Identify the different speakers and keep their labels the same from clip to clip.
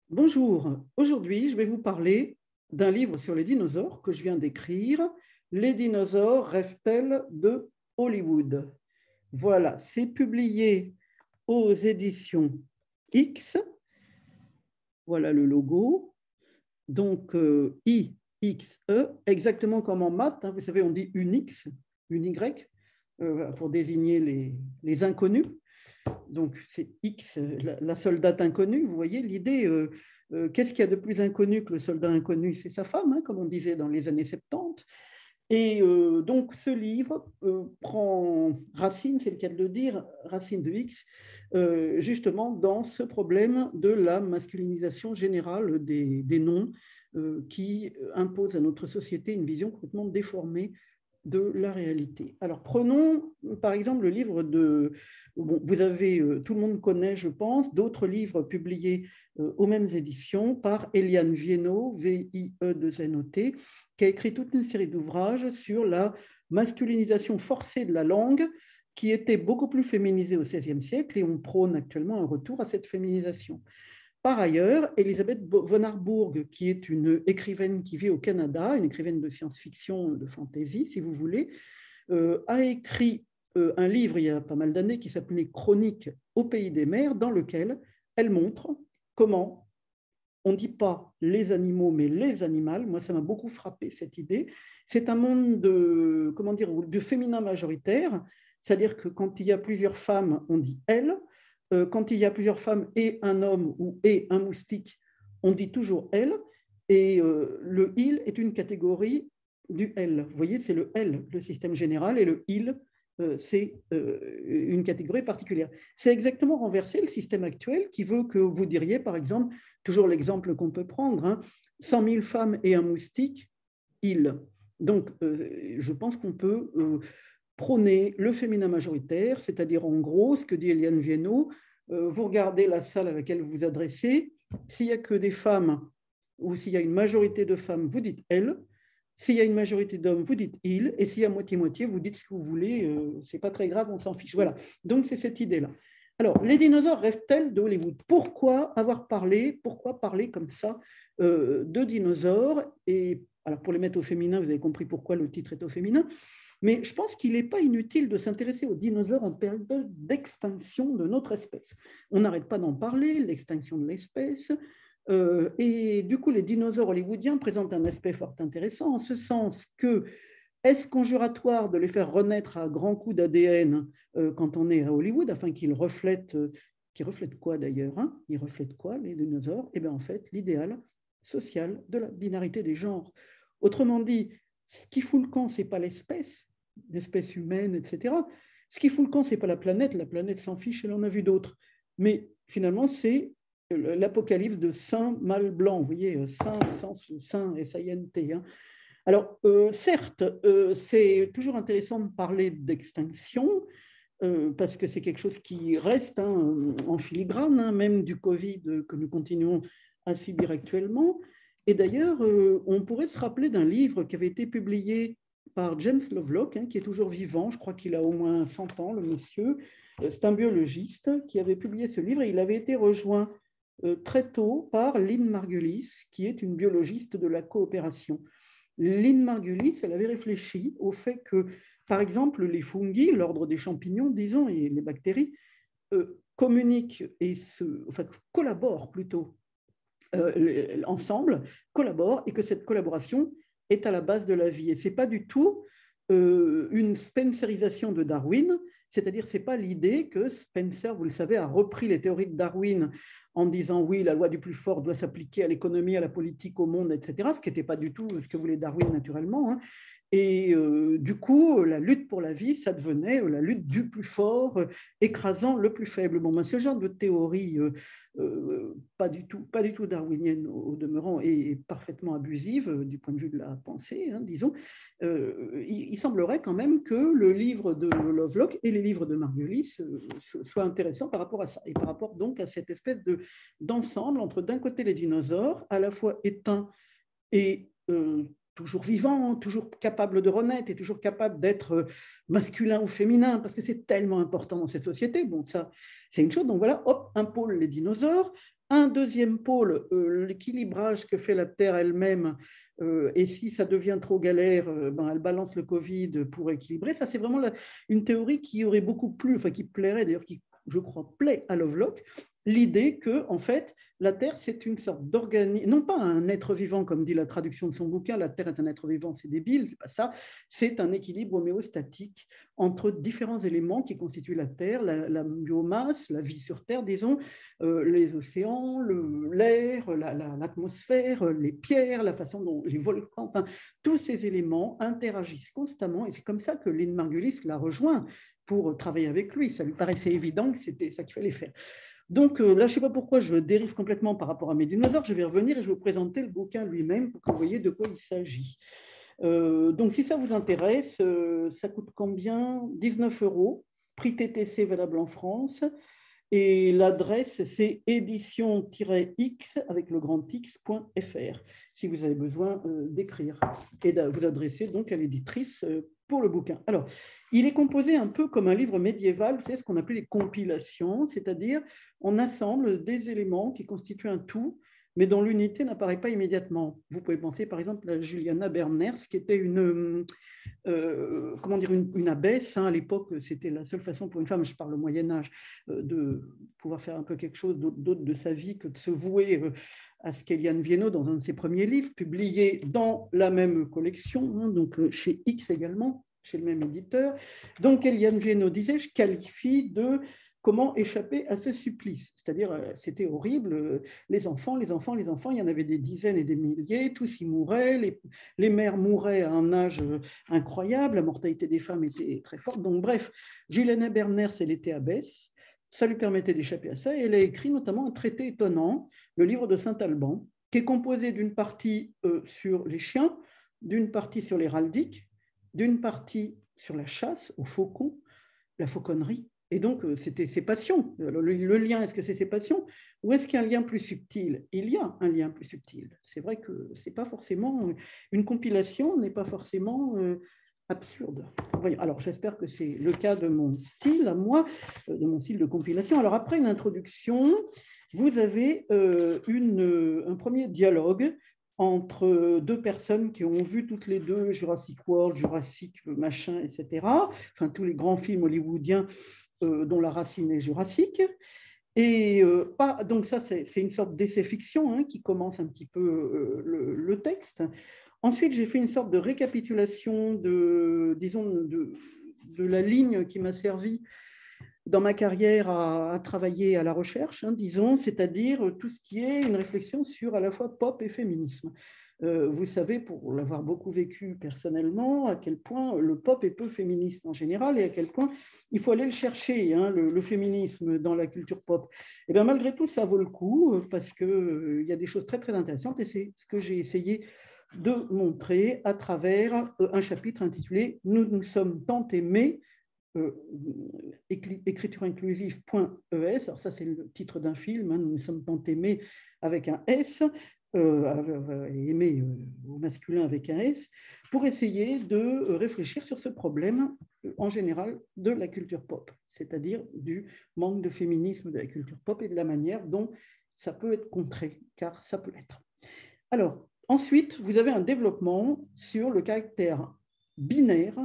Speaker 1: Bonjour, aujourd'hui je vais vous parler d'un livre sur les dinosaures que je viens d'écrire. Les dinosaures rêvent-ils de Hollywood? Voilà, c'est publié aux éditions X. Voilà le logo. Donc IXE, exactement comme en maths, hein, vous savez, on dit une X, une Y, pour désigner les inconnus. Donc, c'est X, la soldate inconnue. Vous voyez l'idée, qu'est-ce qu'il y a de plus inconnu que le soldat inconnu? C'est sa femme, hein, comme on disait dans les années 70. Et donc, ce livre prend racine, c'est le cas de le dire, racine de X, justement dans ce problème de la masculinisation générale des noms qui impose à notre société une vision complètement déformée de la réalité. Alors prenons par exemple le livre de, bon, vous avez, tout le monde connaît je pense, d'autres livres publiés aux mêmes éditions par Eliane Viennot, V-I-E-2-N-O-T, qui a écrit toute une série d'ouvrages sur la masculinisation forcée de la langue qui était beaucoup plus féminisée au XVIe siècle et on prône actuellement un retour à cette féminisation. Par ailleurs, Elisabeth von Harburg, qui est une écrivaine qui vit au Canada, une écrivaine de science-fiction, de fantasy, si vous voulez, a écrit un livre il y a pas mal d'années qui s'appelait Chroniques au pays des mers, dans lequel elle montre comment on ne dit pas les animaux, mais les animaux. Moi, ça m'a beaucoup frappé cette idée. C'est un monde de, comment dire, de féminin majoritaire, c'est-à-dire que quand il y a plusieurs femmes, on dit elles. Quand il y a plusieurs femmes et un homme ou et un moustique, on dit toujours elle. Et le il est une catégorie du elle. Vous voyez, c'est le elle, le système général, et le il, c'est une catégorie particulière. C'est exactement renversé le système actuel qui veut que vous diriez, par exemple, toujours l'exemple qu'on peut prendre, hein, 100 000 femmes et un moustique, il. Donc, je pense qu'on peut prôner le féminin majoritaire, c'est-à-dire en gros ce que dit Eliane Viennot, vous regardez la salle à laquelle vous vous adressez, s'il n'y a que des femmes ou s'il y a une majorité de femmes, vous dites elles, s'il y a une majorité d'hommes, vous dites il, et s'il y a moitié-moitié, vous dites ce que vous voulez, c'est pas très grave, on s'en fiche. Voilà, donc c'est cette idée-là. Alors, les dinosaures rêvent-ils de Hollywood? Pourquoi parler comme ça de dinosaures? Et alors, pour les mettre au féminin, vous avez compris pourquoi le titre est au féminin. Mais je pense qu'il n'est pas inutile de s'intéresser aux dinosaures en période d'extinction de notre espèce. On n'arrête pas d'en parler, l'extinction de l'espèce. Et du coup, les dinosaures hollywoodiens présentent un aspect fort intéressant, en ce sens que est-ce conjuratoire de les faire renaître à grands coups d'ADN quand on est à Hollywood, afin qu'ils reflètent, quoi d'ailleurs, hein? Ils reflètent quoi, les dinosaures? Eh bien, en fait, l'idéal social de la binarité des genres. Autrement dit, ce qui fout le camp, ce n'est pas l'espèce humaine, etc. Ce qui fout le camp, ce n'est pas la planète s'en fiche, elle en a vu d'autres. Mais finalement, c'est l'apocalypse de saint mâle blanc, vous voyez, saint, saint, S-I-N-T. Hein. Alors, certes, c'est toujours intéressant de parler d'extinction, parce que c'est quelque chose qui reste hein, en filigrane, hein, même du Covid que nous continuons à subir actuellement. Et d'ailleurs, on pourrait se rappeler d'un livre qui avait été publié par James Lovelock, hein, qui est toujours vivant, je crois qu'il a au moins 100 ans, le monsieur. C'est un biologiste qui avait publié ce livre et il avait été rejoint très tôt par Lynn Margulis, qui est une biologiste de la coopération. Lynn Margulis, elle avait réfléchi au fait que, par exemple, les fungi, l'ordre des champignons, disons, et les bactéries, communiquent et collaborent plutôt ensemble, collaborent, et que cette collaboration est à la base de la vie. Et ce n'est pas du tout une spencerisation de Darwin, c'est-à-dire ce n'est pas l'idée que Spencer, vous le savez, a repris les théories de Darwin en disant oui, la loi du plus fort doit s'appliquer à l'économie, à la politique, au monde, etc., ce qui n'était pas du tout ce que voulait Darwin naturellement. Hein. Et du coup, la lutte pour la vie, ça devenait la lutte du plus fort, écrasant le plus faible. Bon, ben, ce genre de théorie, pas du tout darwinienne au demeurant, et parfaitement abusive du point de vue de la pensée, hein, disons, il semblerait quand même que le livre de Lovelock et les livres de Margulis soient intéressants par rapport à ça, et par rapport donc à cette espèce d'ensemble entre d'un côté les dinosaures, à la fois éteints et toujours vivant, toujours capable de renaître et toujours capable d'être masculin ou féminin, parce que c'est tellement important dans cette société. Bon, ça, c'est une chose. Donc voilà, hop, un pôle les dinosaures, Un deuxième pôle, l'équilibrage que fait la Terre elle-même, et si ça devient trop galère, ben, elle balance le Covid pour équilibrer. Ça, c'est vraiment une théorie qui aurait beaucoup plu, enfin qui plairait d'ailleurs, qui, je crois, plaît à Lovelock, l'idée que, en fait, la Terre, c'est une sorte d'organisme, non pas un être vivant, comme dit la traduction de son bouquin, la Terre est un être vivant, c'est débile, c'est pas ça, c'est un équilibre homéostatique entre différents éléments qui constituent la Terre, la biomasse, la vie sur Terre, disons, les océans, l'air, l'atmosphère, les pierres, la façon dont les volcans, enfin, tous ces éléments interagissent constamment, et c'est comme ça que Lynn Margulis l'a rejoint pour travailler avec lui. Ça lui paraissait évident que c'était ça qu'il fallait faire. Donc là, je ne sais pas pourquoi je dérive complètement par rapport à mes dinosaures. Je vais revenir et je vais vous présenter le bouquin lui-même pour que vous voyez de quoi il s'agit. Donc, si ça vous intéresse, ça coûte combien? 19 €, prix TTC valable en France. Et l'adresse, c'est édition-x avec le grand x.fr, si vous avez besoin d'écrire et de vous adresser donc à l'éditrice pour le bouquin. Alors, il est composé un peu comme un livre médiéval, c'est ce qu'on appelait les compilations, c'est-à-dire on assemble des éléments qui constituent un tout, mais dont l'unité n'apparaît pas immédiatement. Vous pouvez penser par exemple à Juliana Berners, qui était comment dire, une abbesse. Hein, à l'époque, c'était la seule façon pour une femme, je parle au Moyen-Âge, de pouvoir faire un peu quelque chose d'autre de sa vie que de se vouer à ce qu'Eliane Viennot, dans un de ses premiers livres, publié dans la même collection, hein, donc chez X également, chez le même éditeur. Donc, Eliane Viennot disait, je qualifie de comment échapper à ce supplice. C'est-à-dire, c'était horrible, les enfants, il y en avait des dizaines et des milliers, tous y mouraient, les mères mouraient à un âge incroyable, la mortalité des femmes était très forte. Donc, bref, Juliana Berners, elle était abbesse, ça lui permettait d'échapper à ça, et elle a écrit notamment un traité étonnant, le livre de Saint-Alban, qui est composé d'une partie sur les chiens, d'une partie sur l'héraldique, d'une partie sur la chasse aux faucons, la fauconnerie. Et donc, c'était ses passions. Le lien, est-ce que c'est ses passions ou est-ce qu'il y a un lien plus subtil? Il y a un lien plus subtil. C'est vrai que c'est pas forcément une compilation, n'est pas forcément absurde. Voyons. Alors, j'espère que c'est le cas de mon style, à moi, de mon style de compilation. Alors, après une introduction, vous avez un premier dialogue entre deux personnes qui ont vu toutes les deux Jurassic World, Jurassic machin, etc. Enfin, tous les grands films hollywoodiens dont la racine est jurassique. Et donc ça, c'est une sorte d'essai-fiction hein, qui commence un petit peu le texte. Ensuite, j'ai fait une sorte de récapitulation disons, de la ligne qui m'a servi dans ma carrière à travailler à la recherche, hein, disons, c'est-à-dire tout ce qui est une réflexion sur à la fois pop et féminisme. Vous savez, pour l'avoir beaucoup vécu personnellement, à quel point le pop est peu féministe en général et à quel point il faut aller le chercher, hein, le féminisme dans la culture pop. Et bien, malgré tout, ça vaut le coup parce qu'il y a des choses très, très intéressantes et c'est ce que j'ai essayé de montrer à travers un chapitre intitulé « Nous nous sommes tant aimés » écritureinclusive.es, alors ça c'est le titre d'un film, hein, nous sommes tant aimés avec un S, aimés au masculin avec un S, pour essayer de réfléchir sur ce problème en général de la culture pop, c'est-à-dire du manque de féminisme de la culture pop et de la manière dont ça peut être contré, car ça peut l'être. Alors, ensuite, vous avez un développement sur le caractère binaire,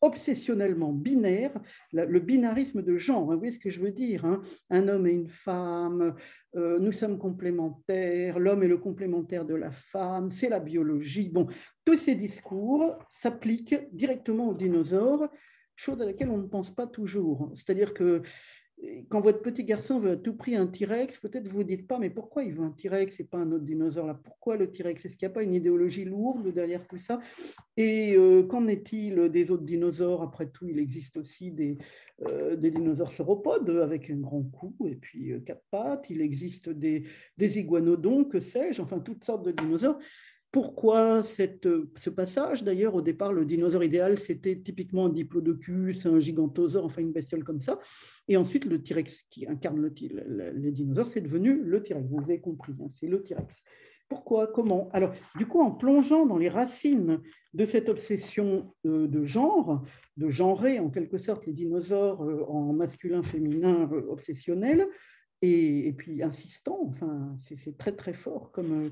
Speaker 1: obsessionnellement binaire, le binarisme de genre, vous voyez ce que je veux dire, hein, un homme et une femme, nous sommes complémentaires, l'homme est le complémentaire de la femme, c'est la biologie. Bon, tous ces discours s'appliquent directement aux dinosaures, chose à laquelle on ne pense pas toujours. C'est-à-dire que quand votre petit garçon veut à tout prix un T-Rex, peut-être vous ne dites pas, mais pourquoi il veut un T-Rex et pas un autre dinosaure là? Pourquoi le T-Rex? Est-ce qu'il n'y a pas une idéologie lourde derrière tout ça? Et qu'en est-il des autres dinosaures? Après tout, il existe aussi des dinosaures sauropodes avec un grand cou et puis quatre pattes. Il existe des iguanodons, que sais-je, enfin toutes sortes de dinosaures. Pourquoi ce passage? D'ailleurs, au départ, le dinosaure idéal, c'était typiquement un diplodocus, un gigantosaure, enfin une bestiole comme ça. Et ensuite, le T-Rex qui incarne les dinosaures, c'est devenu le T-Rex. Vous avez compris, hein, c'est le T-Rex. Pourquoi? Comment? Alors, du coup, en plongeant dans les racines de cette obsession de genre, de genrer en quelque sorte les dinosaures en masculin, féminin, obsessionnel, et puis insistant. Enfin, c'est très, très fort comme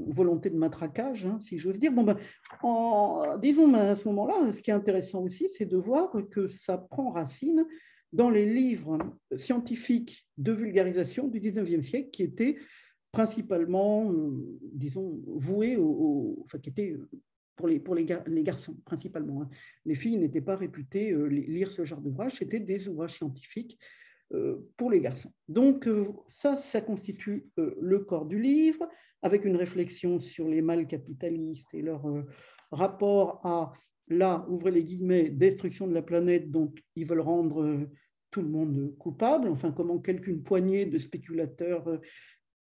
Speaker 1: volonté de matraquage, hein, si j'ose dire. Bon, ben, disons à ce moment-là, ce qui est intéressant aussi, c'est de voir que ça prend racine dans les livres scientifiques de vulgarisation du 19e siècle qui étaient principalement, disons, voués enfin, qui étaient les garçons, principalement, hein. Les filles n'étaient pas réputées lire ce genre d'ouvrages, c'était des ouvrages scientifiques pour les garçons. Donc, ça constitue le corps du livre, avec une réflexion sur les mâles capitalistes et leur rapport à la, ouvrez les guillemets, destruction de la planète dont ils veulent rendre tout le monde coupable, enfin, comment quelqu'une poignée de spéculateurs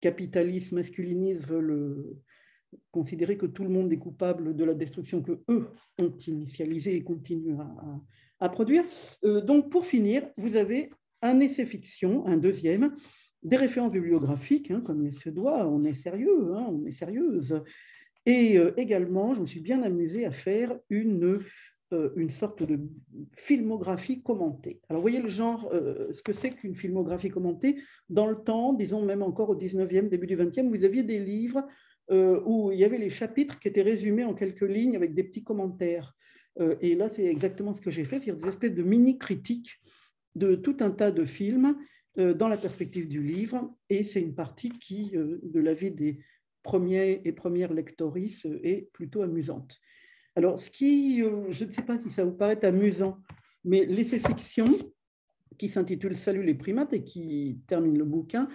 Speaker 1: capitalistes, masculinistes veulent considérer que tout le monde est coupable de la destruction que eux ont initialisée et continuent à produire. Donc, pour finir, vous avez un essai-fiction, un deuxième, des références bibliographiques, hein, comme il se doit, on est sérieux, hein, on est sérieuse. Et également, je me suis bien amusée à faire une sorte de filmographie commentée. Alors, vous voyez le genre, ce que c'est qu'une filmographie commentée. Dans le temps, disons même encore au 19e, début du 20e, vous aviez des livres où il y avait les chapitres qui étaient résumés en quelques lignes avec des petits commentaires. Et là, c'est exactement ce que j'ai fait, c'est-à-dire des espèces de mini-critiques de tout un tas de films dans la perspective du livre. Et c'est une partie qui, de l'avis des premiers et premières lectoristes, est plutôt amusante. Alors, ce qui, je ne sais pas si ça vous paraît amusant, mais l'essai-fiction, qui s'intitule « Salut les primates » et qui termine le bouquin,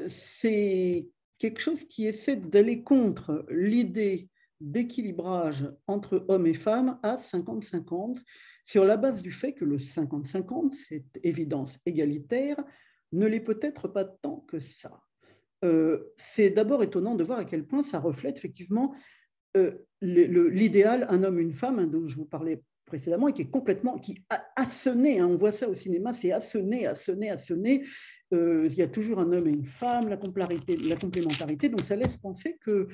Speaker 1: c'est quelque chose qui essaie d'aller contre l'idée d'équilibrage entre hommes et femmes à 50-50, sur la base du fait que le 50-50, cette évidence égalitaire, ne l'est peut-être pas tant que ça. C'est d'abord étonnant de voir à quel point ça reflète effectivement l'idéal, un homme, une femme, hein, dont je vous parlais précédemment, et qui est complètement, qui a assenné, hein, on voit ça au cinéma, c'est assenné. Il y a toujours un homme et une femme, la complémentarité, donc ça laisse penser que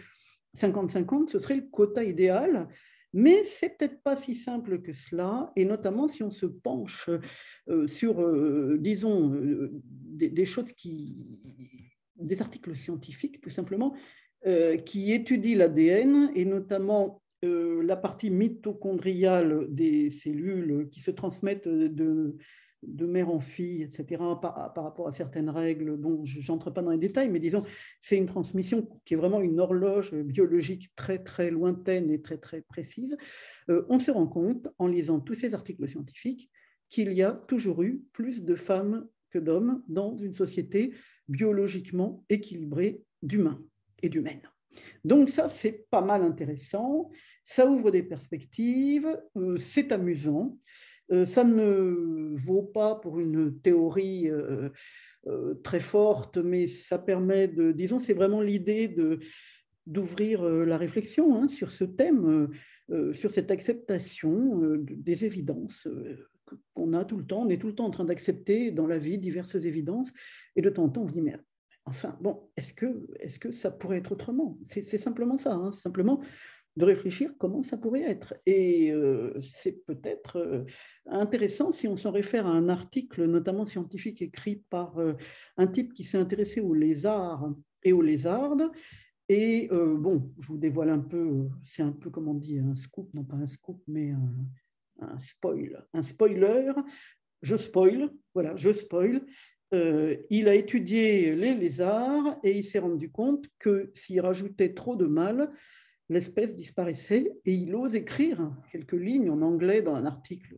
Speaker 1: 50-50, ce serait le quota idéal, mais c'est peut-être pas si simple que cela, et notamment si on se penche sur, disons, des choses des articles scientifiques, tout simplement, qui étudie l'ADN et notamment la partie mitochondriale des cellules qui se transmettent de mère en fille, etc., par rapport à certaines règles. Bon, je n'entre pas dans les détails, mais disons, c'est une transmission qui est vraiment une horloge biologique très, très lointaine et très, très précise. On se rend compte, en lisant tous ces articles scientifiques, qu'il y a toujours eu plus de femmes que d'hommes dans une société biologiquement équilibrée d'humains et d'humaines. Donc ça, c'est pas mal intéressant, ça ouvre des perspectives, c'est amusant, ça ne vaut pas pour une théorie très forte, mais ça permet de, disons, c'est vraiment l'idée d'ouvrir la réflexion, hein, sur ce thème, sur cette acceptation des évidences qu'on a tout le temps. On est tout le temps en train d'accepter dans la vie diverses évidences, et de temps en temps, on se dit, mais enfin, bon, est-ce que ça pourrait être autrement? C'est simplement ça, hein, simplement de réfléchir comment ça pourrait être. Et c'est peut-être intéressant si on s'en réfère à un article, notamment scientifique, écrit par un type qui s'est intéressé aux lézards et aux lézardes. Et bon, je vous dévoile un peu, c'est un peu, comme on dit, un scoop, non pas un scoop, mais un spoiler. Je spoil, voilà, je spoil. Il a étudié les lézards et il s'est rendu compte que s'il rajoutait trop de mâles, l'espèce disparaissait, et il ose écrire quelques lignes en anglais dans un article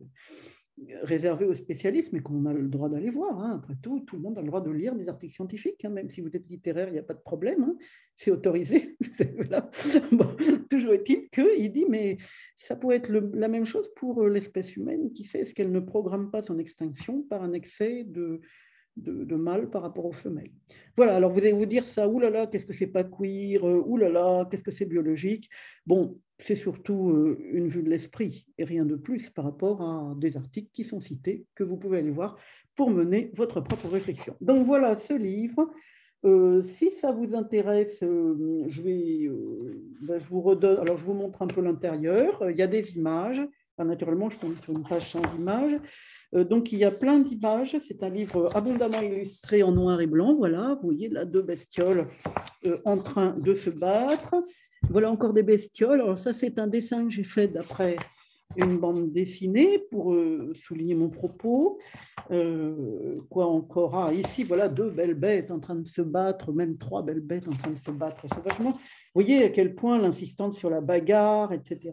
Speaker 1: réservé aux spécialistes, mais qu'on a le droit d'aller voir, hein. Après tout, tout le monde a le droit de lire des articles scientifiques, hein. Même si vous êtes littéraire, il n'y a pas de problème, hein. C'est autorisé. Voilà. Bon, toujours est-il qu'il dit, mais ça pourrait être la même chose pour l'espèce humaine. Qui sait, est-ce qu'elle ne programme pas son extinction par un excès de mâles par rapport aux femelles? Voilà, alors vous allez vous dire ça, oulala, qu'est-ce que c'est pas queer, oulala, qu'est-ce que c'est biologique? Bon, c'est surtout une vue de l'esprit et rien de plus par rapport à des articles qui sont cités, que vous pouvez aller voir pour mener votre propre réflexion. Donc voilà ce livre. Si ça vous intéresse, je vous redonne, alors je vous montre un peu l'intérieur. Il y a des images, Alors, naturellement, je tombe sur une page sans images. Donc, il y a plein d'images. C'est un livre abondamment illustré en noir et blanc. Voilà, vous voyez là deux bestioles en train de se battre. Voilà encore des bestioles. Alors ça, c'est un dessin que j'ai fait d'après une bande dessinée pour souligner mon propos. Quoi encore? Ah, ici, voilà deux belles bêtes en train de se battre, même trois belles bêtes en train de se battre sauvagement. Vous voyez à quel point l'insistance sur la bagarre, etc.,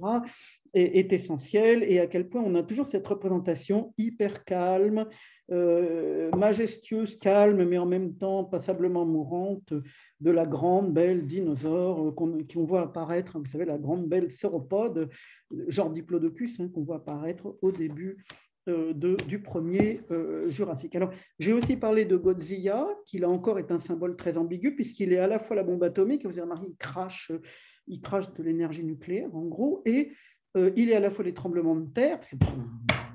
Speaker 1: est essentielle et à quel point on a toujours cette représentation hyper calme, majestueuse, calme, mais en même temps passablement mourante de la grande, belle dinosaure qu'on voit apparaître, vous savez, la grande, belle sauropode, genre Diplodocus, qu'on voit apparaître au début du premier Jurassique. Alors, j'ai aussi parlé de Godzilla, qui là encore est un symbole très ambigu, puisqu'il est à la fois la bombe atomique, vous avez remarqué, il crache de l'énergie nucléaire, en gros, et il est à la fois les tremblements de terre, parce que,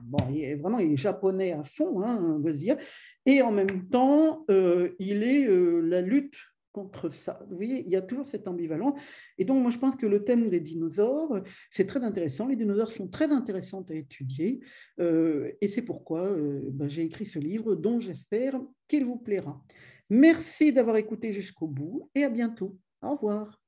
Speaker 1: bon, il est japonais à fond, Godzilla, et en même temps, il est la lutte contre ça. Vous voyez, il y a toujours cette ambivalence. Et donc, moi, je pense que le thème des dinosaures, c'est très intéressant. Les dinosaures sont très intéressants à étudier. Et c'est pourquoi j'ai écrit ce livre dont j'espère qu'il vous plaira. Merci d'avoir écouté jusqu'au bout et à bientôt. Au revoir.